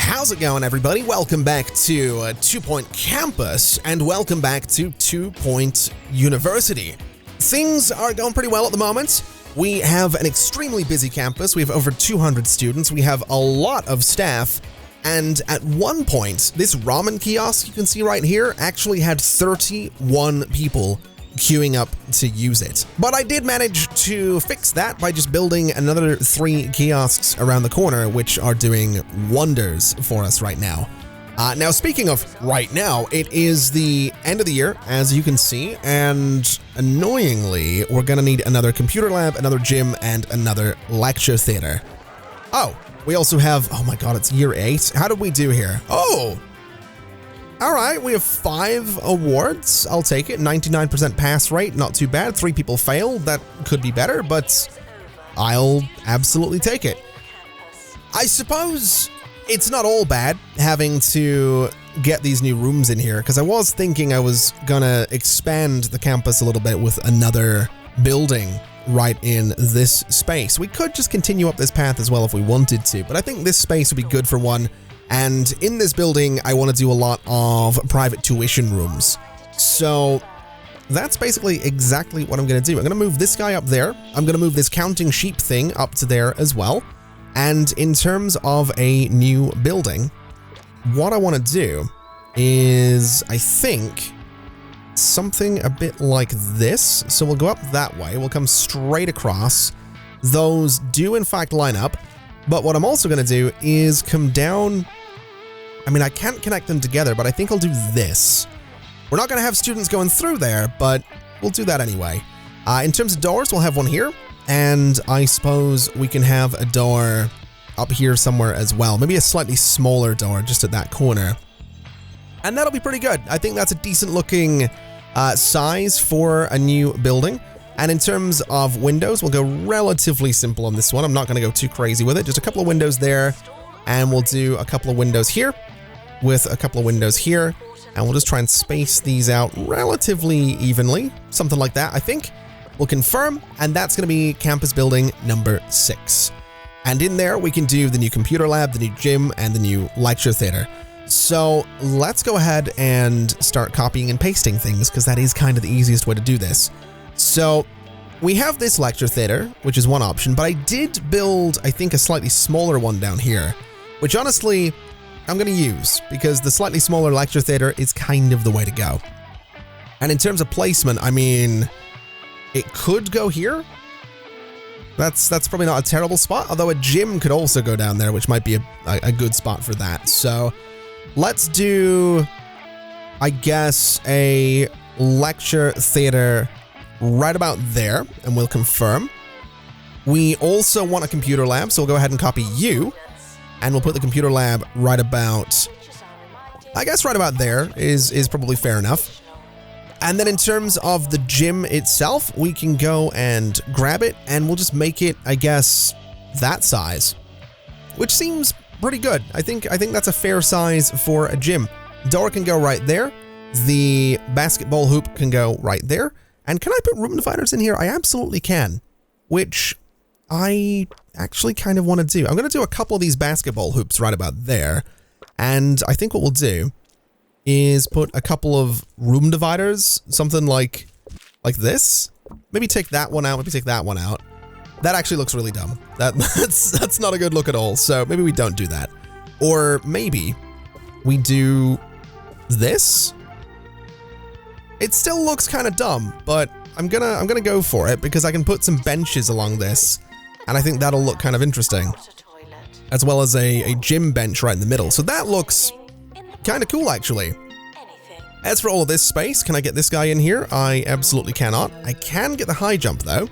How's it going, everybody? Welcome back to 2 Point Campus, and welcome back to 2 Point University. Things are going pretty well at the moment. We have an extremely busy campus. We have over 200 students. We have a lot of staff. And at one point, this ramen kiosk you can see right here actually had 31 people queuing up to use it. But I did manage to fix that by just building another 3 kiosks around the corner, which are doing wonders for us right now. Now, speaking of right now, it is the end of the year, as you can see, and annoyingly, we're gonna need another computer lab, another gym, and another lecture theater. Oh, we also have, oh my god, it's year 8. How did we do here? Oh! Alright, we have 5 awards. I'll take it. 99% pass rate, not too bad. 3 people failed. That could be better, but I'll absolutely take it. I suppose it's not all bad having to get these new rooms in here, because I was thinking I was gonna expand the campus a little bit with another building right in this space. We could just continue up this path as well if we wanted to, but I think this space would be good for one. And in this building, I want to do a lot of private tuition rooms. So that's basically exactly what I'm going to do. I'm going to move this guy up there. I'm going to move this counting sheep thing up to there as well. And in terms of a new building, what I want to do is, I think, something a bit like this. So we'll go up that way. We'll come straight across. Those do, in fact, line up. But what I'm also going to do is come down. I mean, I can't connect them together, but I think I'll do this. We're not going to have students going through there, but we'll do that anyway. In terms of doors, we'll have one here, and I suppose we can have a door up here somewhere as well. Maybe a slightly smaller door just at that corner. And that'll be pretty good. I think that's a decent looking size for a new building. And in terms of windows, we'll go relatively simple on this one. I'm not going to go too crazy with it. Just a couple of windows there, and we'll do a couple of windows here with a couple of windows here, and we'll just try and space these out relatively evenly, something like that, I think. We'll confirm, and that's going to be campus building number 6. And in there, we can do the new computer lab, the new gym, and the new lecture theater. So let's go ahead and start copying and pasting things, because that is kind of the easiest way to do this. So we have this lecture theater, which is one option, but I did build, I think, a slightly smaller one down here, which honestly, I'm going to use, because the slightly smaller lecture theater is kind of the way to go. And in terms of placement, I mean, it could go here. That's probably not a terrible spot, although a gym could also go down there, which might be a good spot for that. So let's do, I guess, a lecture theater right about there, and we'll confirm. We also want a computer lab, so we'll go ahead and copy you, and we'll put the computer lab right about, I guess right about there is probably fair enough. And then in terms of the gym itself, we can go and grab it, and we'll just make it, I guess, that size, which seems pretty good. I think that's a fair size for a gym. Door can go right there. The basketball hoop can go right there. And can I put room dividers in here? I absolutely can, which I actually kind of want to do. I'm going to do a couple of these basketball hoops right about there. And I think what we'll do is put a couple of room dividers, something like this. Maybe take that one out. Maybe take that one out. That actually looks really dumb. That's not a good look at all. So maybe we don't do that. Or maybe we do this. It still looks kind of dumb, but I'm gonna go for it because I can put some benches along this, and I think that'll look kind of interesting, as well as a gym bench right in the middle. So that looks kind of cool, actually. As for all of this space, can I get this guy in here? I absolutely cannot. I can get the high jump though,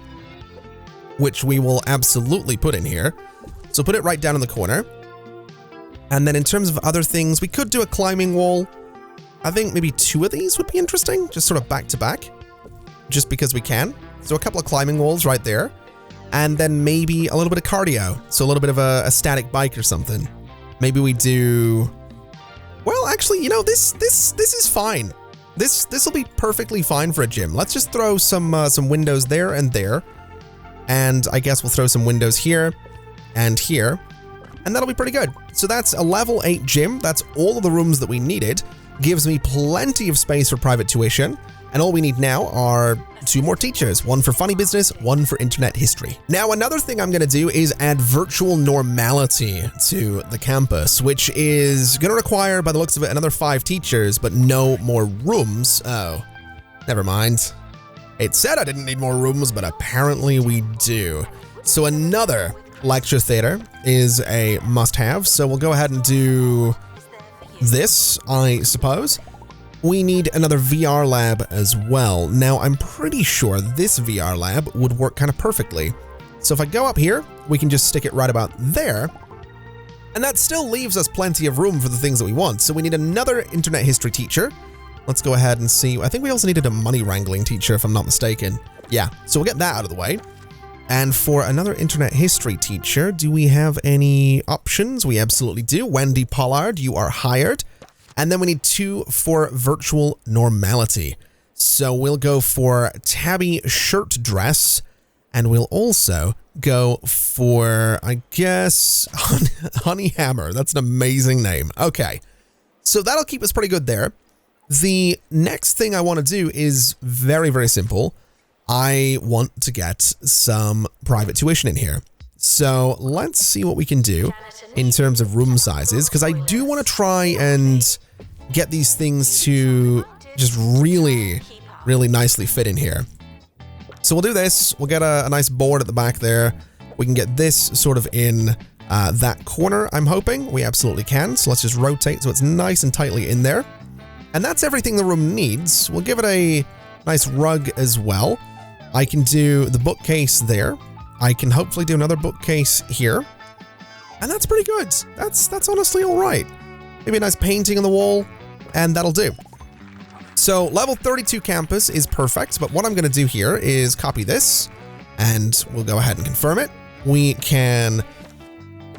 which we will absolutely put in here. So put it right down in the corner. And then in terms of other things, we could do a climbing wall. I think maybe 2 of these would be interesting, just sort of back to back, just because we can. So a couple of climbing walls right there, and then maybe a little bit of cardio. So a little bit of a static bike or something. Maybe we do, well, actually, you know, this is fine. This will be perfectly fine for a gym. Let's just throw some windows there and there, and I guess we'll throw some windows here and here. and that'll be pretty good. So that's a level 8 gym. That's all of the rooms that we needed. Gives me plenty of space for private tuition. And all we need now are 2 more teachers, one for funny business, one for internet history. Now, another thing I'm going to do is add virtual normality to the campus, which is going to require, by the looks of it, another 5 teachers, but no more rooms. Oh, never mind. It said I didn't need more rooms, but apparently we do. So another lecture theater is a must-have. So we'll go ahead and do this, I suppose. We need another VR lab as well. Now, I'm pretty sure this VR lab would work kind of perfectly. So if I go up here, we can just stick it right about there. And that still leaves us plenty of room for the things that we want. So we need another internet history teacher. Let's go ahead and see. I think we also needed a money wrangling teacher, if I'm not mistaken. Yeah, so we'll get that out of the way. And for another internet history teacher, do we have any options? We absolutely do. Wendy Pollard, you are hired. And then we need 2 for virtual normality. So we'll go for Tabby Shirt Dress, and we'll also go for, I guess, Honey Hammer. That's an amazing name. Okay, so that'll keep us pretty good there. The next thing I want to do is very, very simple. I want to get some private tuition in here. So let's see what we can do in terms of room sizes, because I do want to try and get these things to just really, really nicely fit in here. So we'll do this. We'll get a nice board at the back there. We can get this sort of in that corner, I'm hoping. We absolutely can. So let's just rotate so it's nice and tightly in there. And that's everything the room needs. We'll give it a nice rug as well. I can do the bookcase there. I can hopefully do another bookcase here. And that's pretty good. That's honestly all right. Maybe a nice painting on the wall, and that'll do. So level 32 campus is perfect, but what I'm going to do here is copy this, and we'll go ahead and confirm it. We can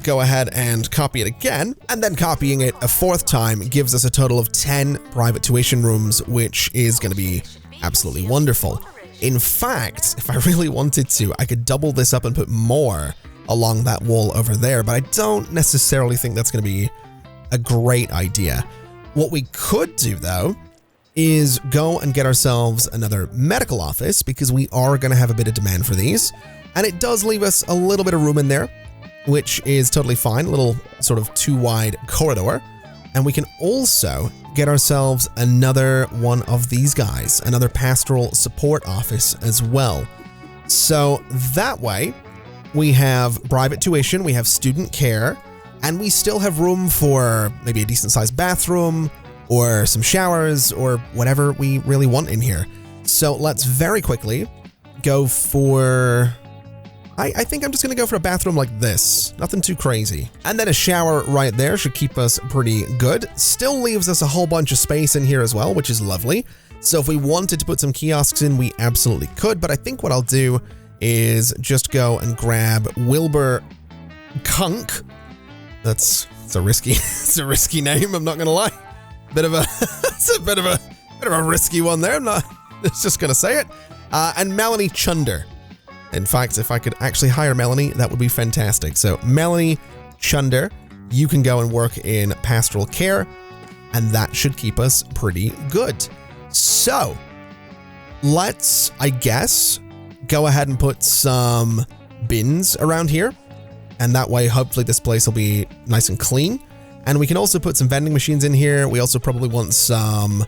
go ahead and copy it again, and then copying it a 4th time gives us a total of 10 private tuition rooms, which is going to be absolutely wonderful. In fact, if I really wanted to, I could double this up and put more along that wall over there, but I don't necessarily think that's going to be a great idea. What we could do, though, is go and get ourselves another medical office, because we are going to have a bit of demand for these, and it does leave us a little bit of room in there, which is totally fine, a little sort of 2-wide corridor. And we can also get ourselves another one of these guys, another pastoral support office as well. So that way we have private tuition, we have student care, and we still have room for maybe a decent sized bathroom or some showers or whatever we really want in here. So let's very quickly go for, I think I'm just going to go for a bathroom like this. Nothing too crazy. And then a shower right there should keep us pretty good. Still leaves us a whole bunch of space in here as well, which is lovely. So if we wanted to put some kiosks in, we absolutely could. But I think what I'll do is just go and grab Wilbur Kunk. It's a risky name, I'm not going to lie. It's a bit of a risky one there. I'm not just going to say it. And Melanie Chunder. In fact, if I could actually hire Melanie, that would be fantastic. So Melanie Chunder, you can go and work in pastoral care, and that should keep us pretty good. So let's, I guess, go ahead and put some bins around here. And that way, hopefully this place will be nice and clean. And we can also put some vending machines in here. We also probably want some,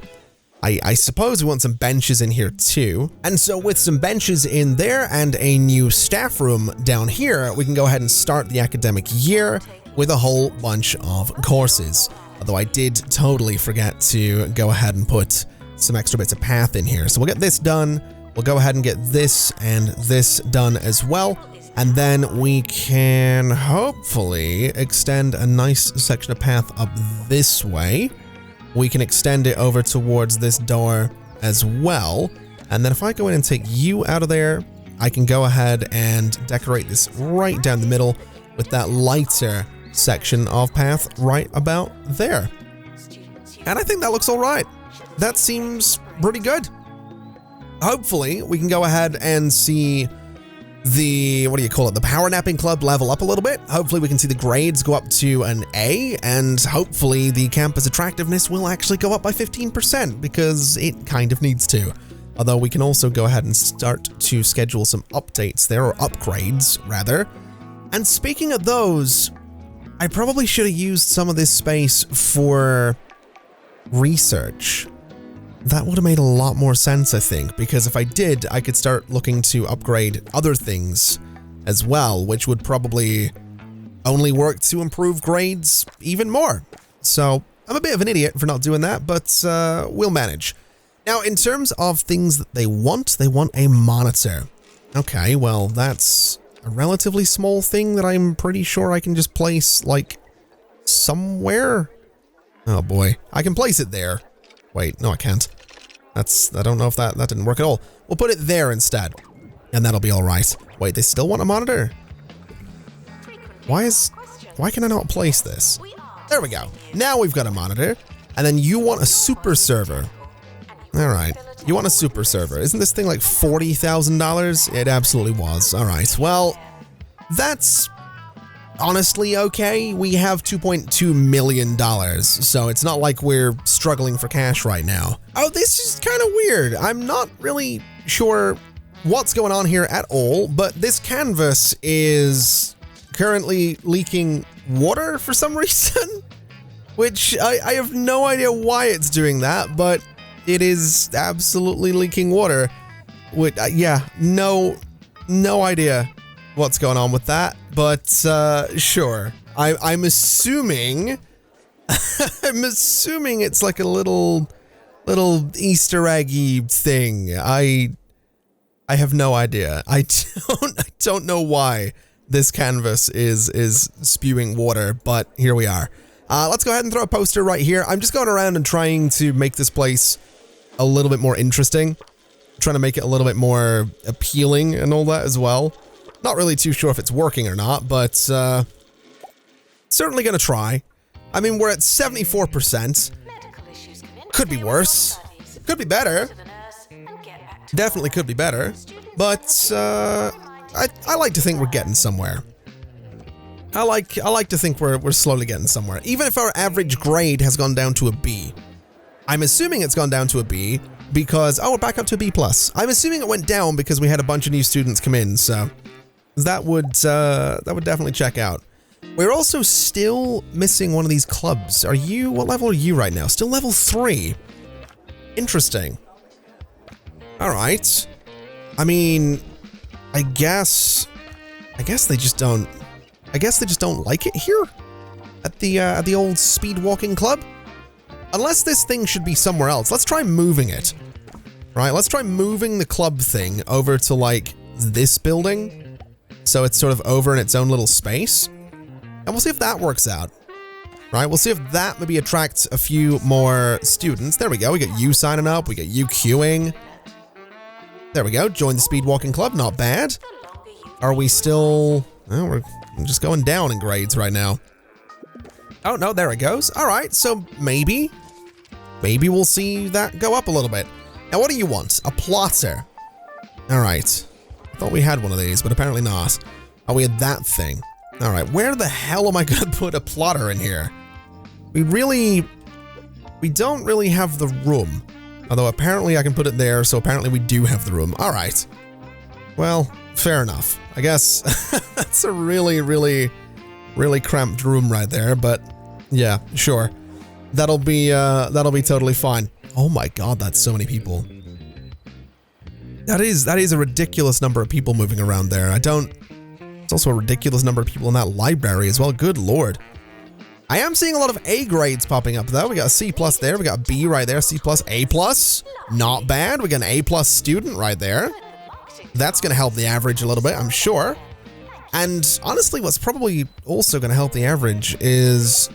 I suppose we want some benches in here too. And so with some benches in there and a new staff room down here, we can go ahead and start the academic year with a whole bunch of courses. Although I did totally forget to go ahead and put some extra bits of path in here. So we'll get this done. We'll go ahead and get this and this done as well. And then we can hopefully extend a nice section of path up this way. We can extend it over towards this door as well. And then if I go in and take you out of there, I can go ahead and decorate this right down the middle with that lighter section of path right about there. And I think that looks all right. That seems pretty good. Hopefully we can go ahead and see the, what do you call it, the Power Napping Club level up a little bit. Hopefully we can see the grades go up to an A, and hopefully the campus attractiveness will actually go up by 15%, because it kind of needs to. Although we can also go ahead and start to schedule some updates there, or upgrades rather. And speaking of those, I probably should have used some of this space for research. That would have made a lot more sense, I think, because if I did, I could start looking to upgrade other things as well, which would probably only work to improve grades even more. So I'm a bit of an idiot for not doing that, but we'll manage. Now, in terms of things that they want a monitor. Okay, well, that's a relatively small thing that I'm pretty sure I can just place, like, somewhere. Oh boy, I can place it there. Wait, no I can't. I don't know if that didn't work at all. We'll put it there instead, and that'll be all right. Wait, they still want a monitor? Why can I not place this? There we go. Now we've got a monitor, and then you want a super server. All right, you want a super server. Isn't this thing like $40,000? It absolutely was. All right, well, that's honestly okay. We have $2.2 million, so it's not like we're struggling for cash right now. Oh, this is kind of weird. I'm not really sure what's going on here at all, but this canvas is currently leaking water for some reason, which I have no idea why it's doing that, but it is absolutely leaking water. Yeah, no idea what's going on with that, but sure. I'm assuming I'm assuming it's like a little Easter eggy thing. I have no idea. I don't know why this canvas is spewing water, but here we are. Let's go ahead and throw a poster right here. I'm just going around and trying to make this place a little bit more interesting, trying to make it a little bit more appealing and all that as well. Not really too sure if it's working or not, but certainly gonna try. I mean, we're at 74%. Could be worse. Could be better. Definitely could be better. But I like to think we're getting somewhere. I like to think we're slowly getting somewhere. Even if our average grade has gone down to a B. I'm assuming it's gone down to a B because, oh, we're back up to a B+. I'm assuming it went down because we had a bunch of new students come in, so that would definitely check out. We're also still missing one of these clubs. What level are you right now? Still level 3. Interesting. All right. I mean, I guess they just don't like it here at the old speed walking club. Unless this thing should be somewhere else. Let's try moving it. Right, let's try moving the club thing over to like this building. So it's sort of over in its own little space. And we'll see if that works out. Right, we'll see if that maybe attracts a few more students. There we go, we got you signing up, we got you queuing. There we go, join the speed walking club, not bad. Are we still, well, we're just going down in grades right now. Oh no, there it goes. All right, so maybe we'll see that go up a little bit. Now, what do you want? A plotter. All right, I thought we had one of these, but apparently not. Oh, we had that thing. All right, where the hell am I gonna put a plotter in here? We don't really have the room. Although apparently I can put it there, so apparently we do have the room. All right. Well, fair enough. I guess that's a really, really, really cramped room right there, but yeah, sure. That'll be totally fine. Oh my god, that's so many people. That is a ridiculous number of people moving around there. It's also a ridiculous number of people in that library as well. Good lord. I am seeing a lot of A grades popping up though. We got a C+ there, we got B right there, C+, A+. Not bad. We got an A+ student right there. That's gonna help the average a little bit, I'm sure. And honestly, what's probably also gonna help the average is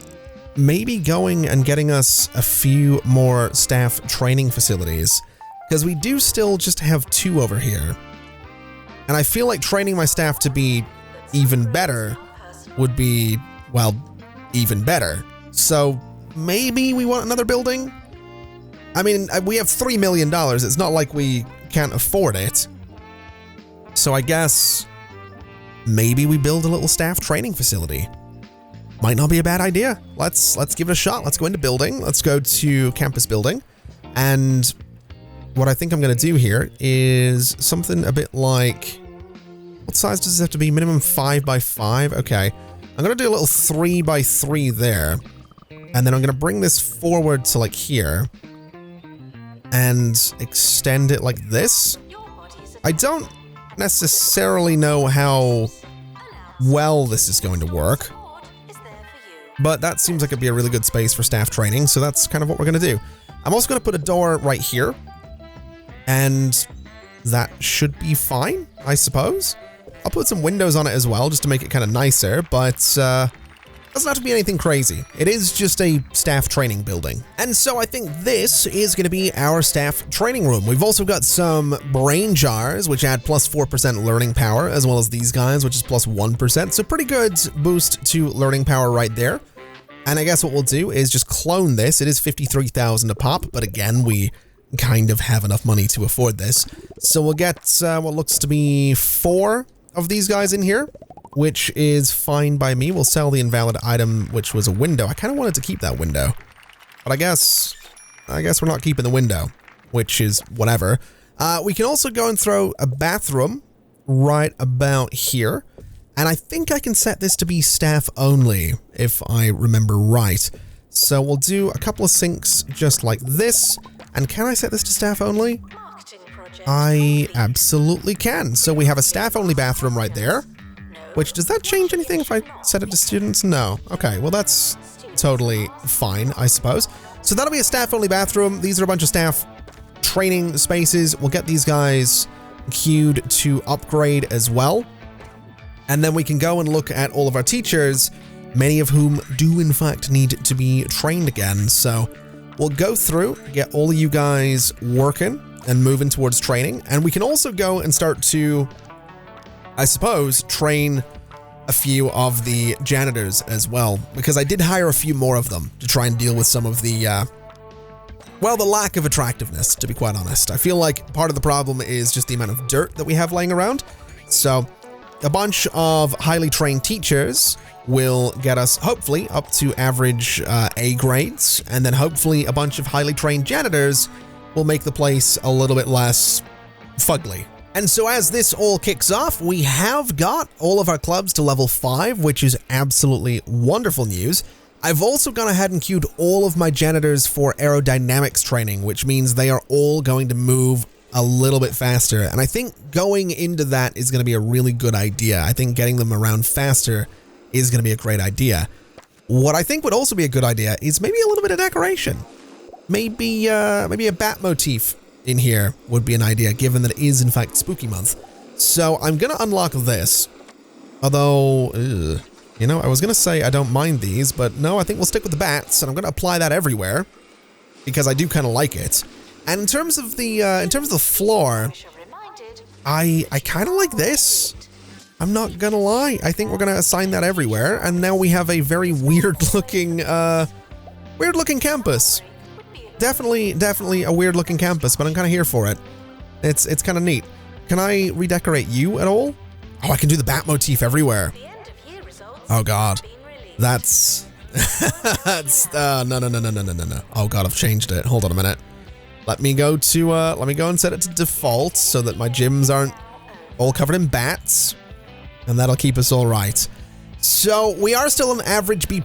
maybe going and getting us a few more staff training facilities, because we do still just have 2 over here. And I feel like training my staff to be even better would be, well, even better. So maybe we want another building? I mean, we have $3 million. It's not like we can't afford it. So I guess maybe we build a little staff training facility. Might not be a bad idea. Let's give it a shot. Let's go into building. Let's go to campus building. And what I think I'm going to do here is something a bit like, what size does this have to be? Minimum 5 by 5. Okay. I'm going to do a little 3 by 3 there. And then I'm going to bring this forward to like here and extend it like this. I don't necessarily know how well this is going to work, but that seems like it'd be a really good space for staff training, so that's kind of what we're going to do. I'm also going to put a door right here, and that should be fine, I suppose. I'll put some windows on it as well, just to make it kind of nicer, but doesn't have to be anything crazy. It is just a staff training building. And so I think this is going to be our staff training room. We've also got some brain jars, which add plus 4% learning power, as well as these guys, which is plus 1%. So pretty good boost to learning power right there. And I guess what we'll do is just clone this. It is 53,000 a pop, but again, we kind of have enough money to afford this. So we'll get what looks to be 4 of these guys in here, which is fine by me. We'll sell the invalid item, which was a window. I kind of wanted to keep that window, but I guess we're not keeping the window, which is whatever. We can also go and throw a bathroom right about here. And I think I can set this to be staff only, if I remember right. So we'll do a couple of sinks just like this. And can I set this to staff only? I absolutely can. So we have a staff only bathroom right there. Which, does that change anything if I set it to students? No. Okay, well that's totally fine, I suppose. So that'll be a staff-only bathroom. These are a bunch of staff training spaces. We'll get these guys queued to upgrade as well. And then we can go and look at all of our teachers, many of whom do in fact need to be trained again. So we'll go through, get all of you guys working and moving towards training. And we can also go and start to, I suppose, train a few of the janitors as well, because I did hire a few more of them to try and deal with some of the, well, the lack of attractiveness, to be quite honest. I feel like part of the problem is just the amount of dirt that we have laying around. So a bunch of highly trained teachers will get us, hopefully, up to average A grades, and then hopefully a bunch of highly trained janitors will make the place a little bit less fugly. And so as this all kicks off, we have got all of our clubs to level 5, which is absolutely wonderful news. I've also gone ahead and queued all of my janitors for aerodynamics training, which means they are all going to move a little bit faster. And I think going into that is going to be a really good idea. I think getting them around faster is going to be a great idea. What I think would also be a good idea is maybe a little bit of decoration. Maybe a bat motif in here would be an idea, given that it is in fact spooky month. So I'm gonna unlock this, although you know, I was gonna say I don't mind these, but no, I think we'll stick with the bats, and I'm gonna apply that everywhere because I do kind of like it. And in terms of the floor, I kind of like this. I'm not gonna lie. I think we're gonna assign that everywhere, and now we have a very weird looking campus. Definitely a weird looking campus, but I'm kind of here for it. It's kind of neat. Can I redecorate you at all? Oh, I can do the bat motif everywhere. Oh god. That's no. Oh god, I've changed it. Hold on a minute. Let me go and set it to default so that my gyms aren't all covered in bats, and that'll keep us all right. So we are still an average B+,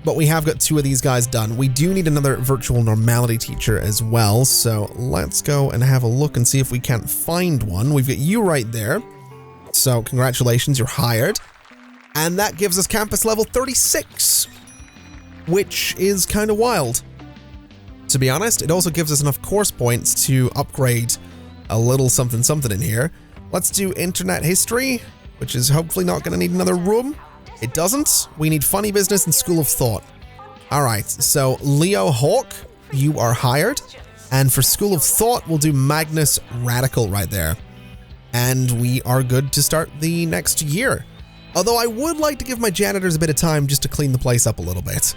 but we have got 2 of these guys done. We do need another virtual normality teacher as well, so let's go and have a look and see if we can't find one. We've got you right there, so congratulations, you're hired. And that gives us campus level 36, which is kind of wild. To be honest, it also gives us enough course points to upgrade a little something in here. Let's do internet history, which is hopefully not going to need another room. It doesn't. We need funny business and school of thought. All right, so Leo Hawk, you are hired. And for school of thought, we'll do Magnus Radical right there. And we are good to start the next year. Although I would like to give my janitors a bit of time just to clean the place up a little bit,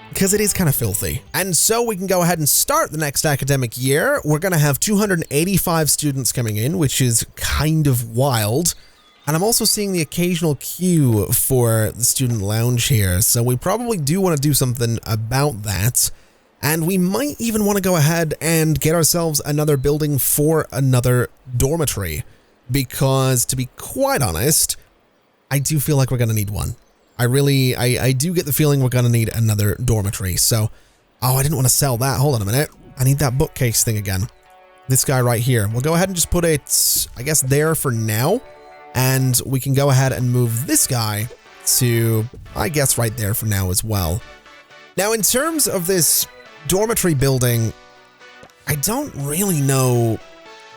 because it is kind of filthy. And so we can go ahead and start the next academic year. We're going to have 285 students coming in, which is kind of wild. And I'm also seeing the occasional queue for the student lounge here, so we probably do want to do something about that. And we might even want to go ahead and get ourselves another building for another dormitory, because to be quite honest, I do feel like we're going to need one. I do get the feeling we're going to need another dormitory. So, oh, I didn't want to sell that. Hold on a minute. I need that bookcase thing again. This guy right here. We'll go ahead and just put it, I guess, there for now. And we can go ahead and move this guy to, I guess, right there for now as well. Now, in terms of this dormitory building, I don't really know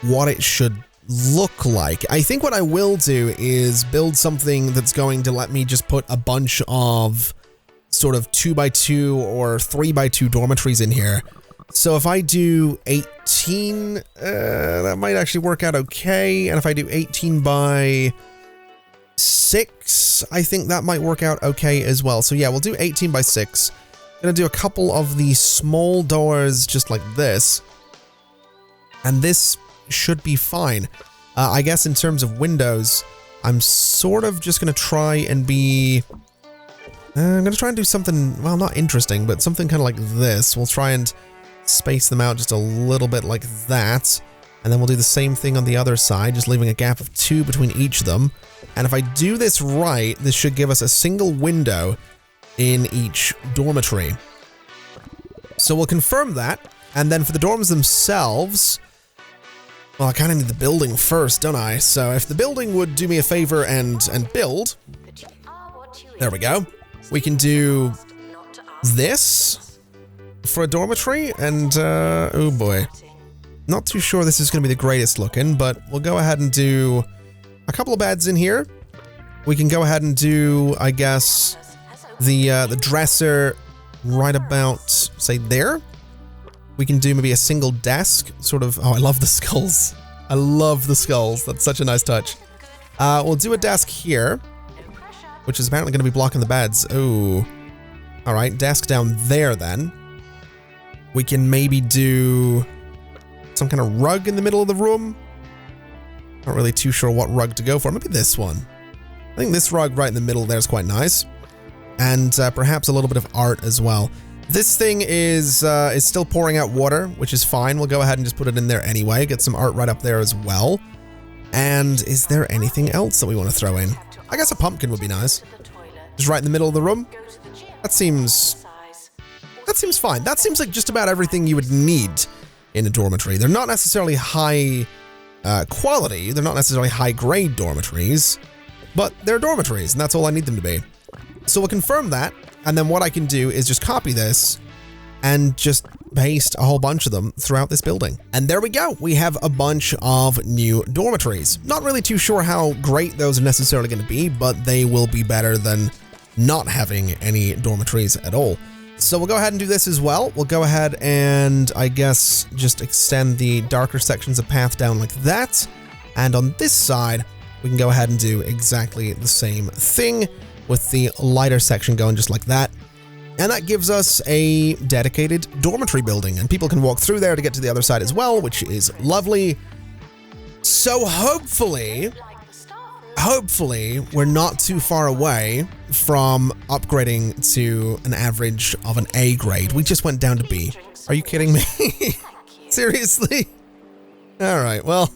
what it should look like. I think what I will do is build something that's going to let me just put a bunch of sort of 2x2 or 3x2 dormitories in here. So if I do 18, that might actually work out okay. And if I do 18 by 6, I think that might work out okay as well. So yeah, we'll do 18 by 6. I'm gonna do a couple of the small doors just like this. And this should be fine. I guess in terms of windows, I'm sort of just gonna try and be... I'm gonna try and do something, well, not interesting, but something kind of like this. We'll try and space them out just a little bit like that, and then we'll do the same thing on the other side, just leaving a gap of 2 between each of them. And if I do this right, this should give us a single window in each dormitory. So we'll confirm that, and then for the dorms themselves, well, I kind of need the building first, don't I? So if the building would do me a favor and build, there we go. We can do this for a dormitory, and oh boy, not too sure this is going to be the greatest looking, but we'll go ahead and do a couple of beds in here. We can go ahead and do, I guess, the dresser right about, say, there. We can do maybe a single desk, sort of. Oh, I love the skulls. I love the skulls. That's such a nice touch. We'll do a desk here, which is apparently going to be blocking the beds. Oh, all right, desk down there then. We can maybe do some kind of rug in the middle of the room. Not really too sure what rug to go for. Maybe this one. I think this rug right in the middle there is quite nice. And perhaps a little bit of art as well. This thing is still pouring out water, which is fine. We'll go ahead and just put it in there anyway. Get some art right up there as well. And is there anything else that we want to throw in? I guess a pumpkin would be nice. Just right in the middle of the room. That seems fine. That seems like just about everything you would need in a dormitory. They're not necessarily high quality. They're not necessarily high grade dormitories, but they're dormitories, and that's all I need them to be. So we'll confirm that, and then what I can do is just copy this and just paste a whole bunch of them throughout this building. And there we go. We have a bunch of new dormitories. Not really too sure how great those are necessarily going to be, but they will be better than not having any dormitories at all. So we'll go ahead and do this as well. We'll go ahead and, I guess, just extend the darker sections of path down like that. And on this side, we can go ahead and do exactly the same thing with the lighter section going just like that. And that gives us a dedicated dormitory building, and people can walk through there to get to the other side as well, which is lovely. So hopefully we're not too far away from upgrading to an average of an A grade. We just went down to B. Are you kidding me? Seriously? All right, well,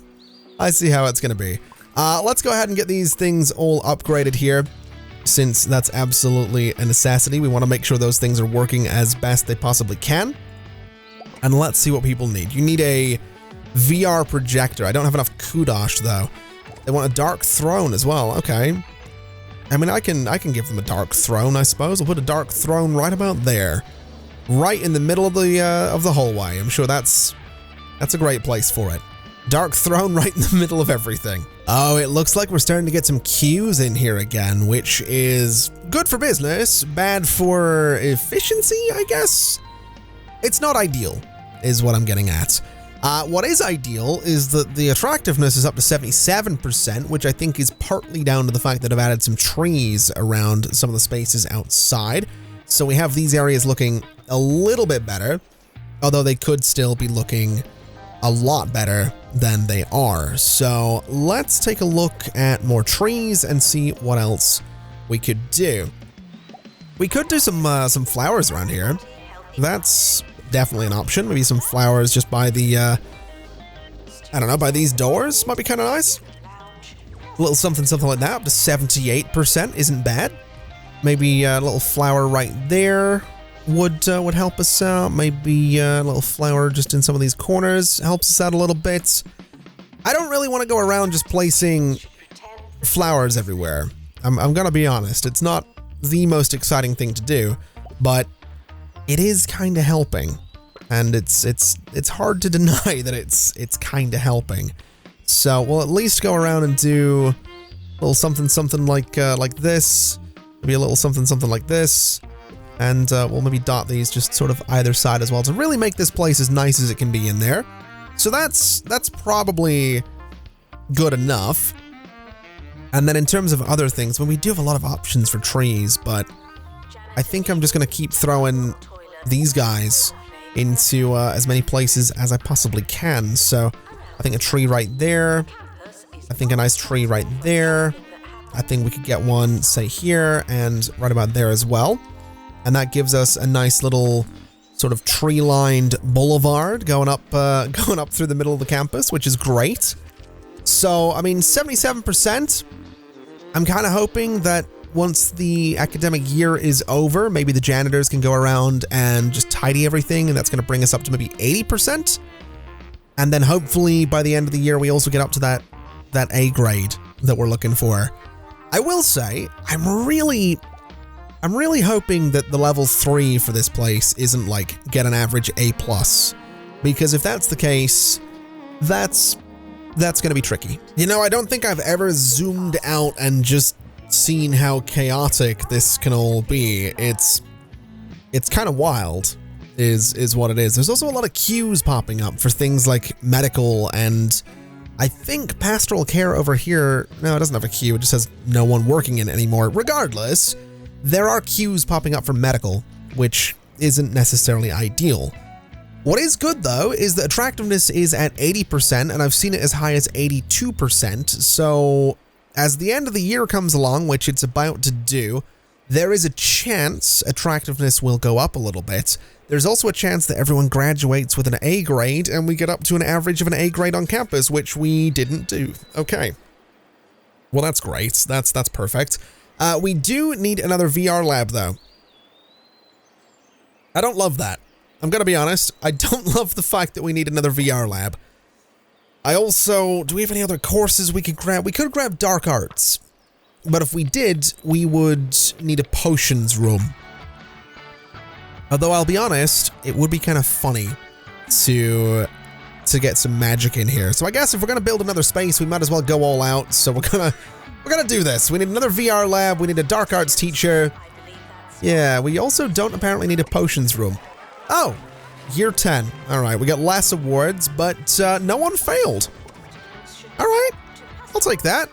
I see how it's going to be. Let's go ahead and get these things all upgraded here, since that's absolutely a necessity. We want to make sure those things are working as best they possibly can. And let's see what people need. You need a VR projector. I don't have enough kudosh, though. They want a dark throne as well. Okay. I mean, I can give them a dark throne, I suppose. I'll put a dark throne right about there, right in the middle of the hallway. I'm sure that's a great place for it. Dark throne right in the middle of everything. Oh, it looks like we're starting to get some queues in here again, which is good for business, bad for efficiency, I guess. It's not ideal, is what I'm getting at. What is ideal is that the attractiveness is up to 77%, which I think is partly down to the fact that I've added some trees around some of the spaces outside. So we have these areas looking a little bit better, although they could still be looking a lot better than they are. So let's take a look at more trees and see what else we could do. We could do some flowers around here. That's definitely an option. Maybe some flowers just by the, I don't know, by these doors might be kind of nice. A little something like that, up to 78% isn't bad. Maybe a little flower right there would help us out. Maybe a little flower just in some of these corners helps us out a little bit. I don't really want to go around just placing flowers everywhere. I'm gonna be honest. It's not the most exciting thing to do, but it is kind of helping, and it's hard to deny that it's kind of helping. So we'll at least go around and do a little something like this. Maybe a little something like this. And we'll maybe dot these just sort of either side as well to really make this place as nice as it can be in there. So that's probably good enough. And then in terms of other things, well, we do have a lot of options for trees, but I think I'm just going to keep throwing these guys into as many places as I possibly can. So I think a tree right there. I think a nice tree right there. I think we could get one, say, here and right about there as well. And that gives us a nice little sort of tree-lined boulevard going up through the middle of the campus, which is great. So, I mean, 77%. I'm kind of hoping that once the academic year is over, maybe the janitors can go around and just tidy everything, and that's going to bring us up to maybe 80%. And then hopefully by the end of the year, we also get up to that A grade that we're looking for. I will say, I'm really hoping that the level 3 for this place isn't like get an average A+, because if that's the case, that's going to be tricky. You know, I don't think I've ever zoomed out and just seen how chaotic this can all be. It's kind of wild is what it is. There's also a lot of queues popping up for things like medical, and I think pastoral care over here, no, it doesn't have a queue, it just has no one working in it anymore. Regardless, there are queues popping up for medical, which isn't necessarily ideal. What is good though is that attractiveness is at 80%, and I've seen it as high as 82%, so as the end of the year comes along, which it's about to do, there is a chance attractiveness will go up a little bit. There's also a chance that everyone graduates with an A grade and we get up to an average of an A grade on campus, which we didn't do. Okay. Well, that's great. That's perfect. We do need another VR lab though. I don't love that. I'm gonna be honest. I don't love the fact that we need another VR lab. I also, do we have any other courses we could grab? We could grab dark arts, but if we did, we would need a potions room. Although I'll be honest, it would be kind of funny to get some magic in here. So I guess if we're gonna build another space, we might as well go all out. So we're gonna do this. We need another VR lab. We need a dark arts teacher. Yeah, we also don't apparently need a potions room. Oh, year 10. All right, we got less awards, but no one failed. All right, I'll take that.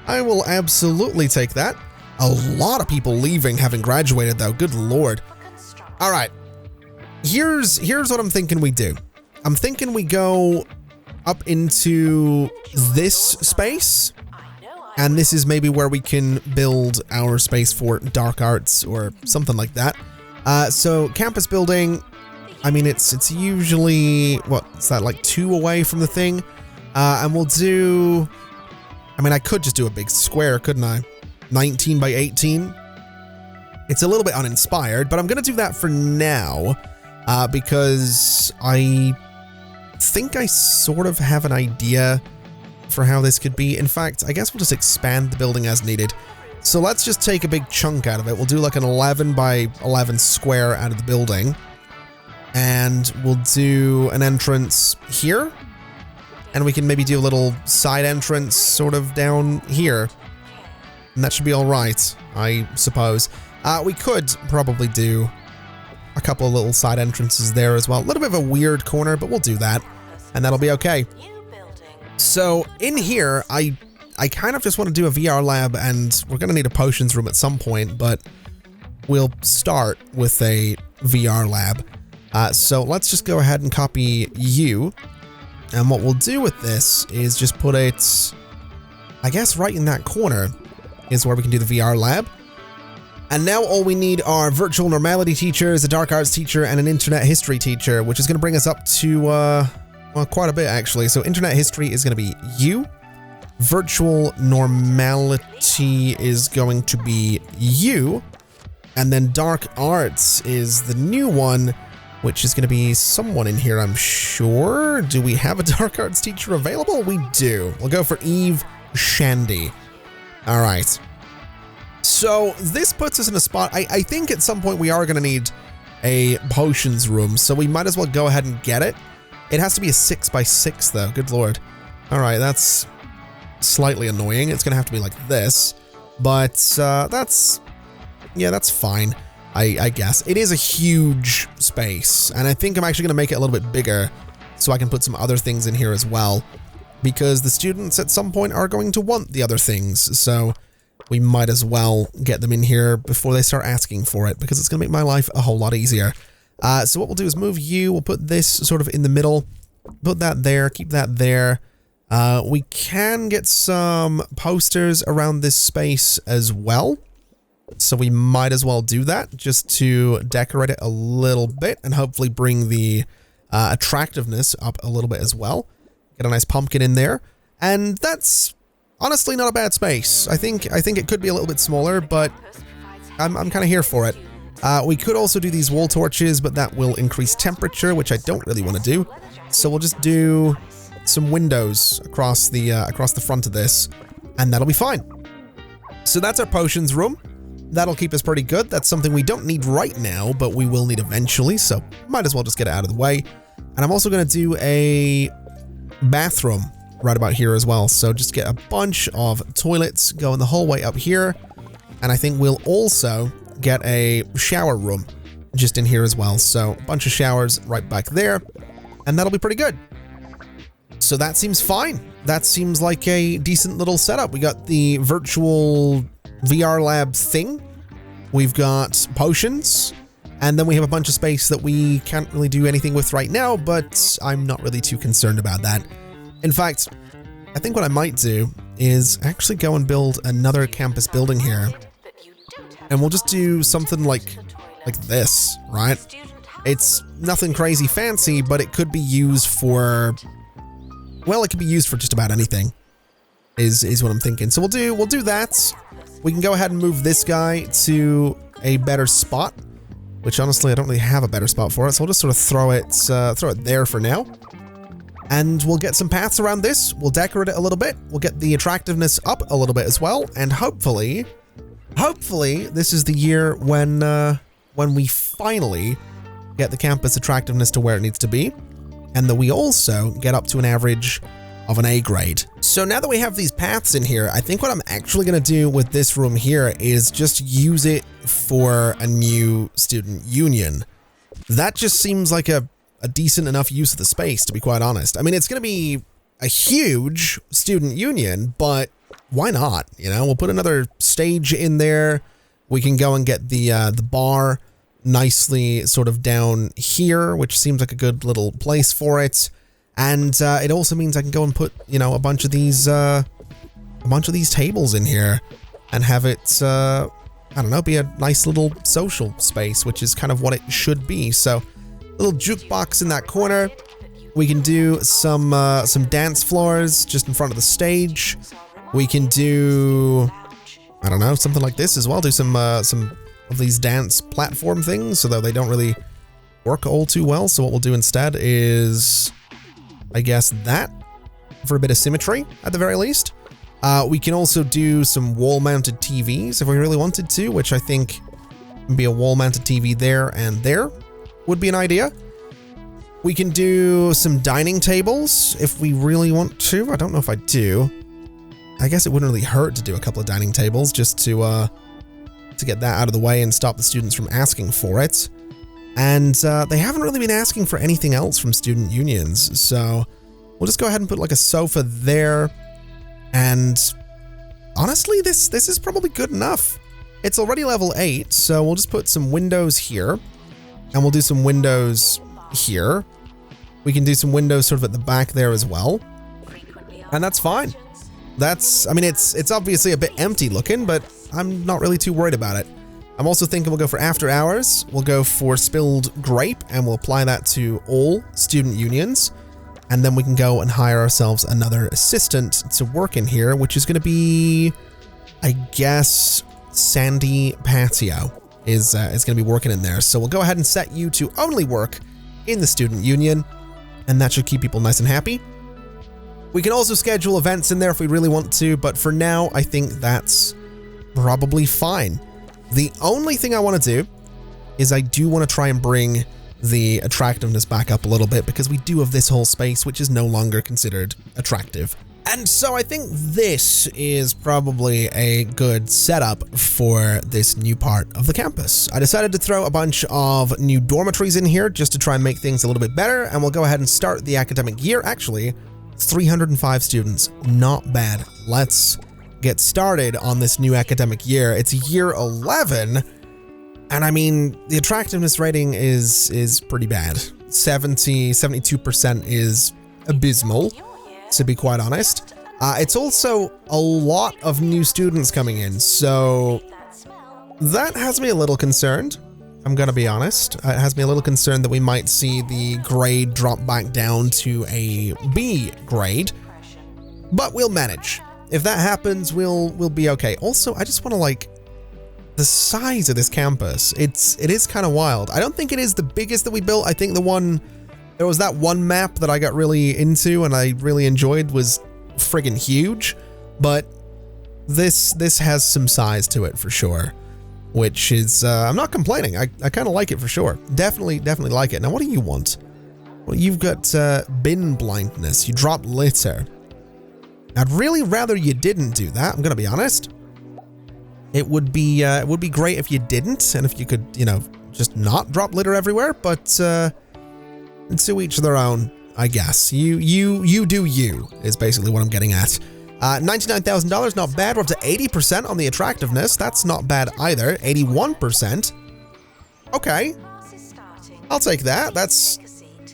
I will absolutely take that. A lot of people leaving having graduated though, good lord. All right, here's what I'm thinking we do. I'm thinking we go up into this space, and this is maybe where we can build our space for dark arts or something like that. So campus building, I mean, it's usually, what's that, like 2 away from the thing? And we'll do, I mean, I could just do a big square, couldn't I? 19 by 18. It's a little bit uninspired, but I'm going to do that for now, because I think I sort of have an idea for how this could be. In fact, I guess we'll just expand the building as needed. So let's just take a big chunk out of it. We'll do like an 11 by 11 square out of the building. And we'll do an entrance here. And we can maybe do a little side entrance sort of down here. And that should be all right, I suppose. We could probably do a couple of little side entrances there as well. A little bit of a weird corner, but we'll do that. And that'll be okay. So in here, I kind of just want to do a VR lab, and we're going to need a potions room at some point, but we'll start with a VR lab. So let's just go ahead and copy you, And what we'll do with this is just put it, I guess, right in that corner is where we can do the VR lab. And now all we need are virtual normality teachers, a dark arts teacher, and an internet history teacher, which is going to bring us up to, well, quite a bit, actually. So internet history is going to be you. Virtual normality is going to be you. And then dark arts is the new one, which is going to be someone in here, I'm sure. Do we have a dark arts teacher available? We do. We'll go for Eve Shandy. All right. So this puts us in a spot. I think at some point we are going to need a potions room, so we might as well go ahead and get it. It has to be a 6x6 though. Good lord. All right, that's slightly annoying. It's going to have to be like this, but that's fine. I guess. It is a huge space, and I think I'm actually going to make it a little bit bigger so I can put some other things in here as well, because the students at some point are going to want the other things, so we might as well get them in here before they start asking for it, because it's going to make my life a whole lot easier. So what we'll do is move you, we'll put this sort of in the middle, put that there, keep that there. We can get some posters around this space as well, so we might as well do that just to decorate it a little bit and hopefully bring the attractiveness up a little bit as well. Get a nice pumpkin in there, and that's honestly not a bad space. I think it could be a little bit smaller, but I'm kind of here for it. We could also do these wall torches, but that will increase temperature, which I don't really want to do. So we'll just do some windows across the front of this, and that'll be fine. So that's our potions room. That'll keep us pretty good. That's something we don't need right now, but we will need eventually, so might as well just get it out of the way. And I'm also going to do a bathroom right about here as well. So just get a bunch of toilets going the whole way up here. And I think we'll also get a shower room just in here as well. So a bunch of showers right back there, and that'll be pretty good. So that seems fine. That seems like a decent little setup. We got the virtual VR lab thing. We've got potions, and then we have a bunch of space that we can't really do anything with right now, but I'm not really too concerned about that. In fact, I think what I might do is actually go and build another campus building here, and we'll just do something like this, right? It's nothing crazy fancy, but it could be used for, well, it could be used for just about anything, is what I'm thinking. So we'll do that. We can go ahead and move this guy to a better spot, which honestly I don't really have a better spot for it, so we'll just sort of throw it there for now. And we'll get some paths around this, we'll decorate it a little bit, we'll get the attractiveness up a little bit as well, and hopefully this is the year when we finally get the campus attractiveness to where it needs to be, and that we also get up to an average of an A grade. So now that we have these paths in here, I think what I'm actually going to do with this room here is just use it for a new student union. That just seems like a decent enough use of the space, to be quite honest. I mean, it's going to be a huge student union, but why not? You know, we'll put another stage in there. We can go and get the bar nicely sort of down here, which seems like a good little place for it. And it also means I can go and put, you know, a bunch of these tables in here and have it, I don't know, be a nice little social space, which is kind of what it should be. So, little jukebox in that corner. We can do some dance floors just in front of the stage. We can do, I don't know, something like this as well. Do some of these dance platform things, although they don't really work all too well. So what we'll do instead is, I guess, that for a bit of symmetry at the very least. We can also do some wall-mounted TVs if we really wanted to, which I think would be a wall-mounted TV there and there would be an idea. We can do some dining tables if we really want to. I don't know if I do. I guess it wouldn't really hurt to do a couple of dining tables just to get that out of the way and stop the students from asking for it. And they haven't really been asking for anything else from student unions, so we'll just go ahead and put like a sofa there. And honestly, this is probably good enough. It's already level 8, so we'll just put some windows here, and we'll do some windows here. We can do some windows sort of at the back there as well. And that's fine. I mean, it's obviously a bit empty looking, but I'm not really too worried about it. I'm also thinking we'll go for after hours. We'll go for spilled grape, and we'll apply that to all student unions. And then we can go and hire ourselves another assistant to work in here, which is going to be, I guess, Sandy Patio is going to be working in there. So we'll go ahead and set you to only work in the student union, and that should keep people nice and happy. We can also schedule events in there if we really want to, but for now, I think that's probably fine. The only thing I want to do is I do want to try and bring the attractiveness back up a little bit, because we do have this whole space which is no longer considered attractive. And so I think this is probably a good setup for this new part of the campus. I decided to throw a bunch of new dormitories in here just to try and make things a little bit better, and we'll go ahead and start the academic year. Actually, 305 students, not bad. Let's get started on this new academic year. It's year 11, and I mean, the attractiveness rating is pretty bad. 72% is abysmal, to be quite honest. It's also a lot of new students coming in, so that has me a little concerned. I'm gonna be honest. It has me a little concerned that we might see the grade drop back down to a B grade, but we'll manage. If that happens, we'll be okay. Also, I just want to like the size of this campus. It is kind of wild. I don't think it is the biggest that we built. I think there was that one map that I got really into and I really enjoyed was friggin' huge, but this has some size to it for sure, which is, I'm not complaining. I kind of like it for sure. Definitely like it. Now, what do you want? Well, you've got bin blindness. You drop litter. I'd really rather you didn't do that. I'm gonna be honest. It would be great if you didn't, and if you could, just not drop litter everywhere. But to each their own, I guess. You do you is basically what I'm getting at. $99,000, not bad. We're up to 80% on the attractiveness. That's not bad either. 81%. Okay, I'll take that. That's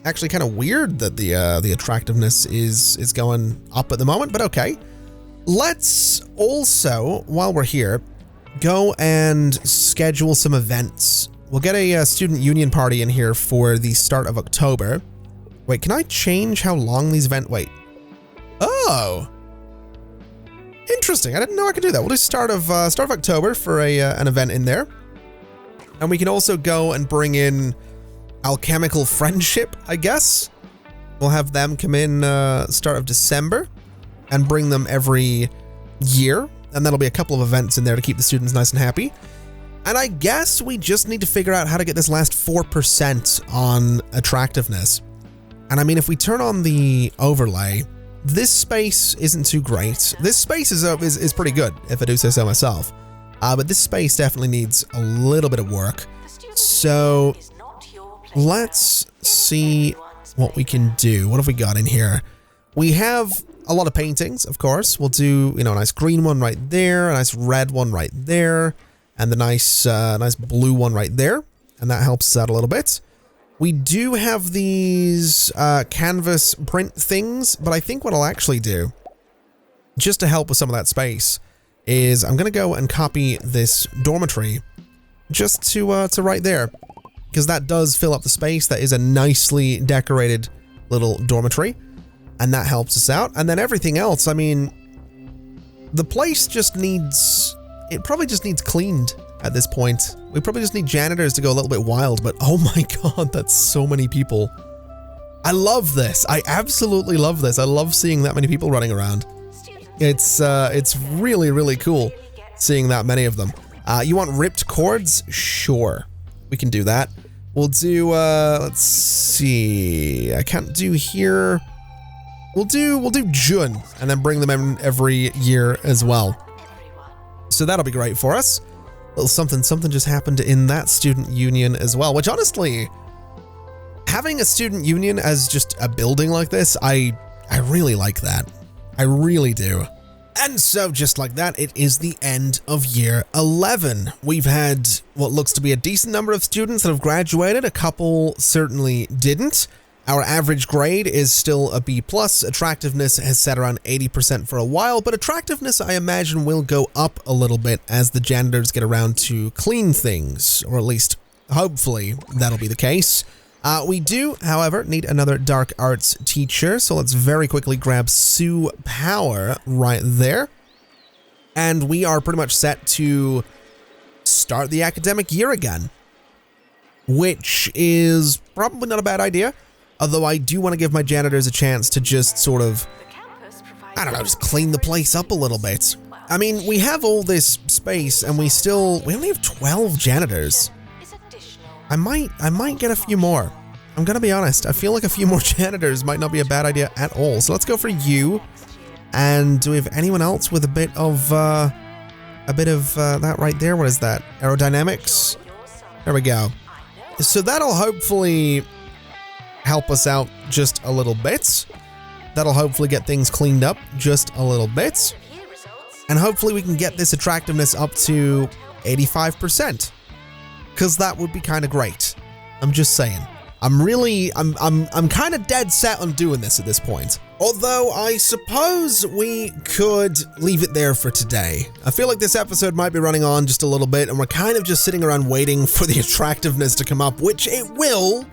actually kind of weird that the attractiveness is going up at the moment, but okay. Let's also, while we're here, go and schedule some events. We'll get a student union party in here for the start of October. Wait, can I change how long these events? Wait. Oh, interesting. I didn't know I could do that. We'll do start of October for an event in there, and we can also go and bring in Alchemical Friendship, I guess. We'll have them come in start of December and bring them every year, and that'll be a couple of events in there to keep the students nice and happy. And I guess we just need to figure out how to get this last 4% on attractiveness. And I mean, if we turn on the overlay, this space isn't too great. This space is pretty good, if I do say so myself. But this space definitely needs a little bit of work. So let's see what we can do. What have we got in here? We have a lot of paintings, of course. We'll do, a nice green one right there, a nice red one right there, and the nice blue one right there. And that helps us out a little bit. We do have these canvas print things, but I think what I'll actually do, just to help with some of that space, is I'm going to go and copy this dormitory just to right there, because that does fill up the space. That is a nicely decorated little dormitory, and that helps us out. And then everything else, I mean, the place probably just needs cleaned at this point. We probably just need janitors to go a little bit wild, but oh my god, that's so many people. I love this. I absolutely love this. I love seeing that many people running around. It's really, really cool seeing that many of them. You want ripped cords? Sure. We can do that. We'll do, let's see. I can't do here. We'll do June and then bring them in every year as well. So that'll be great for us. A little something just happened in that student union as well, which honestly, having a student union as just a building like this, I really like that. I really do. And so just like that, it is the end of year 11. We've had what looks to be a decent number of students that have graduated. A couple certainly didn't. Our average grade is still a B+. Attractiveness has sat around 80% for a while, but attractiveness, I imagine, will go up a little bit as the janitors get around to clean things, or at least, hopefully, that'll be the case. We do, however, need another dark arts teacher, so let's very quickly grab Sue Power right there. And we are pretty much set to start the academic year again, which is probably not a bad idea. Although I do want to give my janitors a chance to just sort of, I don't know, just clean the place up a little bit. I mean, we have all this space and we only have 12 janitors. I might get a few more. I'm gonna be honest, I feel like a few more janitors might not be a bad idea at all. So let's go for you. And do we have anyone else with a bit of that right there? What is that? Aerodynamics? There we go. So that'll hopefully help us out just a little bit. That'll hopefully get things cleaned up just a little bit. And hopefully we can get this attractiveness up to 85%. Because that would be kind of great. I'm just saying. I'm kind of dead set on doing this at this point. Although I suppose we could leave it there for today. I feel like this episode might be running on just a little bit and we're kind of just sitting around waiting for the attractiveness to come up, which it will.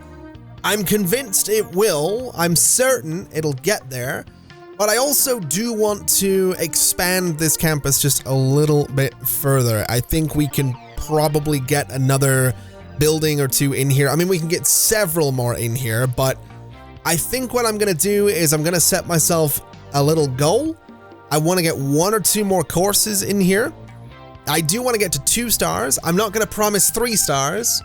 I'm convinced it will. I'm certain it'll get there. But I also do want to expand this campus just a little bit further. I think we can probably get another building or two in here. I mean, we can get several more in here, but I think what I'm going to do is I'm going to set myself a little goal. I want to get 1 or 2 more courses in here. I do want to get to 2 stars. I'm not going to promise 3 stars.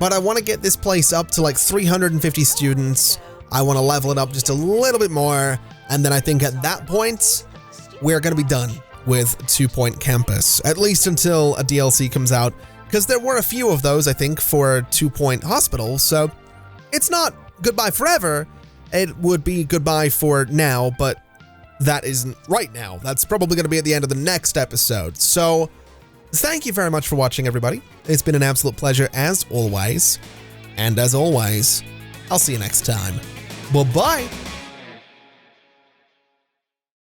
But I want to get this place up to like 350 students. I want to level it up just a little bit more. And then I think at that point, we're going to be done with 2 Point Campus. At least until a DLC comes out. Because there were a few of those, I think, for 2 Point Hospital. So it's not goodbye forever. It would be goodbye for now, but that isn't right now. That's probably going to be at the end of the next episode. So thank you very much for watching, everybody. It's been an absolute pleasure as always. And as always, I'll see you next time. Bye-bye.